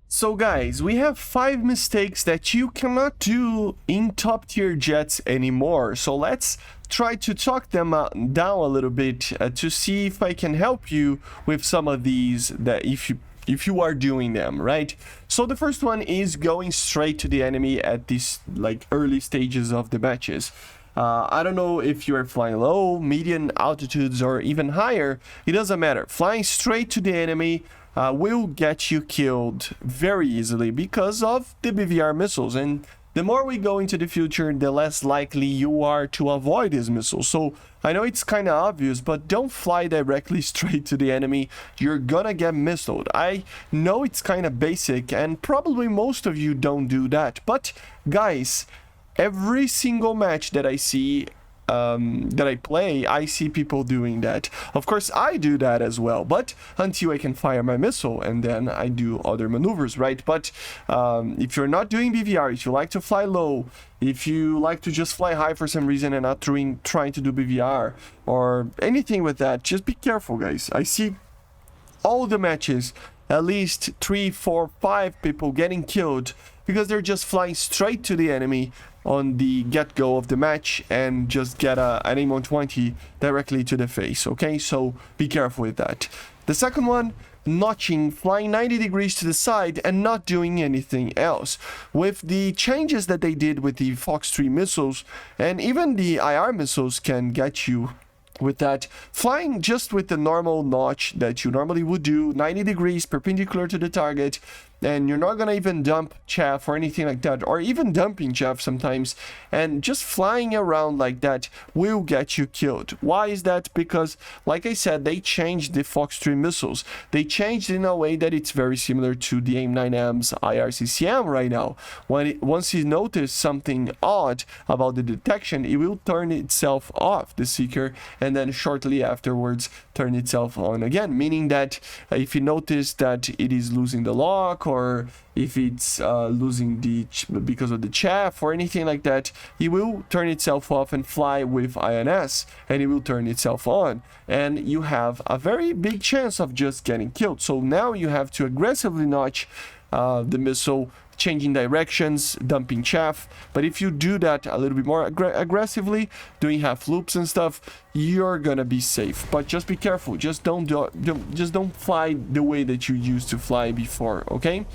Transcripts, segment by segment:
So guys, we have 5 mistakes that you cannot do in top tier jets anymore. So let's try to talk them down a little bit to see if I can help you with some of these that if you are doing them, right? So the first one is going straight to the enemy at these like early stages of the matches. I don't know if you are flying low, medium altitudes, or even higher. It doesn't matter. Flying straight to the enemy will get you killed very easily because of the BVR missiles. And the more we go into the future, the less likely you are to avoid these missiles. So I know it's kind of obvious, but don't fly directly straight to the enemy. You're gonna get missiled. I know it's kind of basic, and probably most of you don't do that. But guys, every single match that I see, that I play, I see people doing that. Of course, I do that as well, but until I can fire my missile, and then I do other maneuvers, right? But if you're not doing BVR, if you like to fly low, if you like to just fly high for some reason and not trying to do BVR or anything with that, just be careful, guys. I see all the matches, at least 3, 4, 5 people getting killed because they're just flying straight to the enemy on the get-go of the match and just get an aim-on-20 directly to the face, okay? So be careful with that. The second one, notching, flying 90 degrees to the side and not doing anything else. With the changes that they did with the Fox 3 missiles, and even the IR missiles can get you with that, flying just with the normal notch that you normally would do, 90 degrees perpendicular to the target, and you're not gonna even dump chaff or anything like that, or even dumping chaff sometimes, and just flying around like that will get you killed. Why is that? Because, like I said, they changed the Fox 3 missiles. They changed in a way that it's very similar to the AIM-9M's IRCCM right now. Once you notice something odd about the detection, it will turn itself off, the seeker, and then shortly afterwards turn itself on again, meaning that if you notice that it is losing the lock, or if it's losing because of the chaff or anything like that, it will turn itself off and fly with INS, and it will turn itself on, and you have a very big chance of just getting killed. So now you have to aggressively notch the missile, changing directions, dumping chaff. But if you do that a little bit more aggressively, doing half loops and stuff, you're gonna be safe. But just be careful. Just don't fly the way that you used to fly before, okay?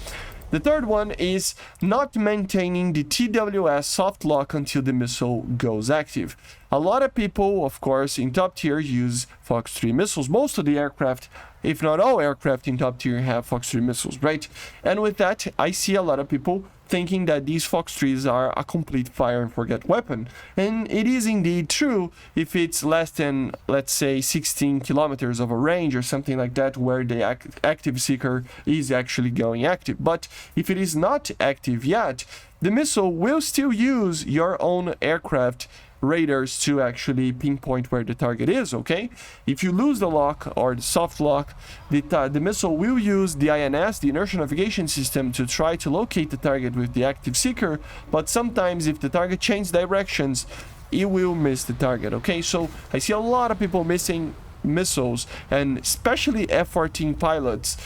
The third one is not maintaining the TWS soft lock until the missile goes active. A lot of people, of course, in top tier use Fox 3 missiles. Most of the aircraft, if not all aircraft in top tier, have Fox 3 missiles, right? And with that, I see a lot of people thinking that these Fox 3s are a complete fire and forget weapon. And it is indeed true if it's less than, let's say, 16 kilometers of a range or something like that, where the active seeker is actually going active. But if it is not active yet, the missile will still use your own aircraft radars to actually pinpoint where the target is, okay? If you lose the lock or the soft lock, the missile will use the INS, the inertial navigation system, to try to locate the target with the active seeker, but sometimes if the target changes directions, it will miss the target, okay? So I see a lot of people missing missiles, and especially F-14 pilots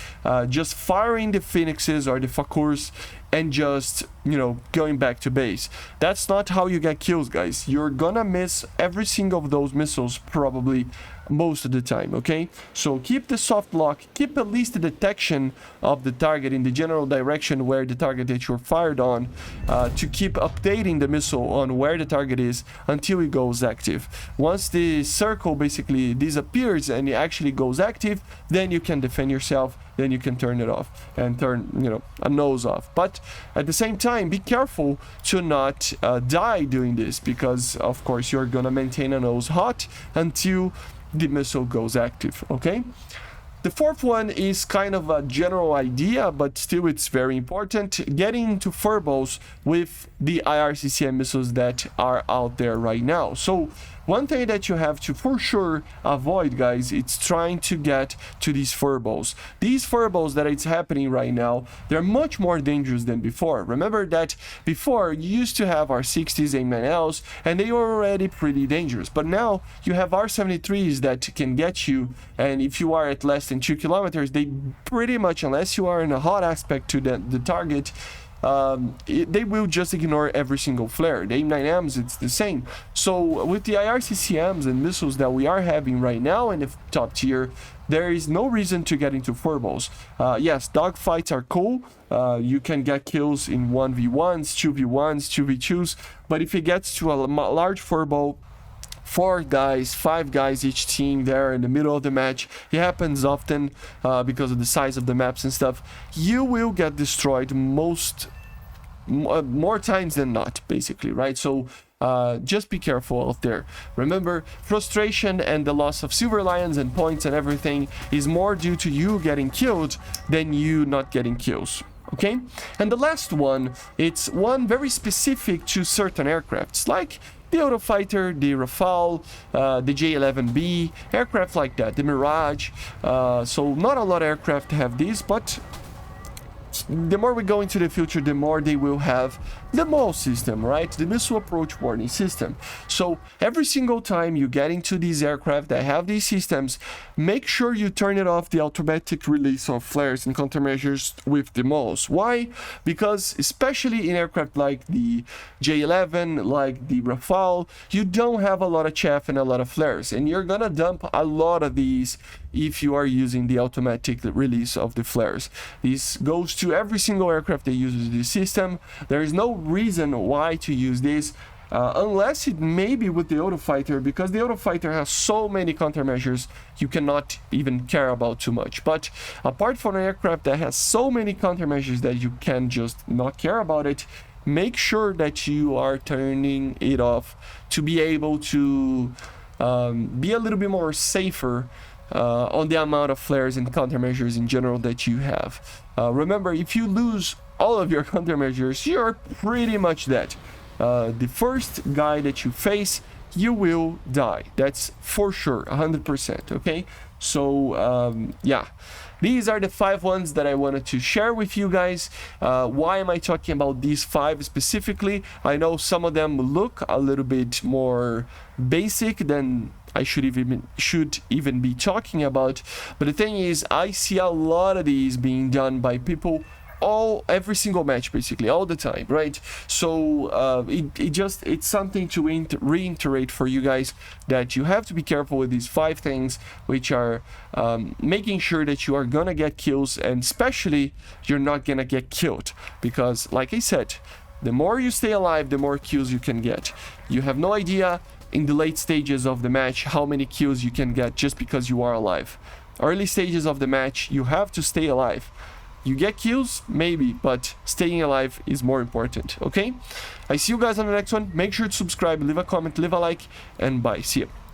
just firing the Phoenixes or the Fakurs and just, you know, going back to base. That's not how you get kills, guys. You're gonna miss every single of those missiles probably most of the time, okay? So keep the soft lock, keep at least the detection of the target in the general direction where the target that you're fired on, to keep updating the missile on where the target is until it goes active. Once the circle basically disappears and it actually goes active, then you can defend yourself, then you can turn it off and turn, you know, a nose off. But at the same time, be careful to not die doing this, because of course you're gonna maintain a nose hot until the missile goes active, okay? The fourth one is kind of a general idea, but still it's very important. Getting into Furballs with the IRCCM missiles that are out there right now. So one thing that you have to for sure avoid, guys, it's trying to get to these furballs. These furballs that it's happening right now, they're much more dangerous than before. Remember that before you used to have R60s and M9Ls and they were already pretty dangerous, but now you have R73s that can get you, and if you are at less than 2 kilometers, they pretty much, unless you are in a hot aspect to the target, they will just ignore every single flare. The M9Ms, it's the same. So with the IRCCMs and missiles that we are having right now in the top tier, there is no reason to get into furballs. Yes, dogfights are cool. You can get kills in 1v1s, 2v1s, 2v2s, but if it gets to a large furball, 4 guys, 5 guys each team there in the middle of the match, it happens often because of the size of the maps and stuff, you will get destroyed more times than not, basically, right? So just be careful out there. Remember, frustration and the loss of silver lions and points and everything is more due to you getting killed than you not getting kills. Okay, and the last one, it's one very specific to certain aircrafts, like the Eurofighter, the Rafale, the J-11B, aircraft like that, the Mirage. So not a lot of aircraft have these, but the more we go into the future, the more they will have the MAW system, right? The missile approach warning system. So every single time you get into these aircraft that have these systems, make sure you turn it off, the automatic release of flares and countermeasures with the MAWs. Why? Because especially in aircraft like the J-11, like the Rafale, you don't have a lot of chaff and a lot of flares, and you're gonna dump a lot of these if you are using the automatic release of the flares. This goes to every single aircraft that uses this system. There is no reason why to use this unless it may be with the Eurofighter, because the Eurofighter has so many countermeasures you cannot even care about too much. But apart from an aircraft that has so many countermeasures that you can just not care about it, make sure that you are turning it off to be able to be a little bit more safer on the amount of flares and countermeasures in general that you have. Remember, if you lose all of your countermeasures, you're pretty much dead. The first guy that you face, you will die. That's for sure, 100%, okay? So, yeah. These are the 5 ones that I wanted to share with you guys. Why am I talking about these 5 specifically? I know some of them look a little bit more basic than I should even be talking about, but the thing is, I see a lot of these being done by people every single match, basically all the time, right? So it's something to reiterate for you guys that you have to be careful with these 5 things, which are making sure that you are gonna get kills, and especially you're not gonna get killed, because like I said, the more you stay alive, the more kills you can get. You have no idea in the late stages of the match how many kills you can get just because you are alive. Early stages of the match, you have to stay alive. You get kills, maybe, but staying alive is more important, okay? I see you guys on the next one. Make sure to subscribe, leave a comment, leave a like, and bye. See you.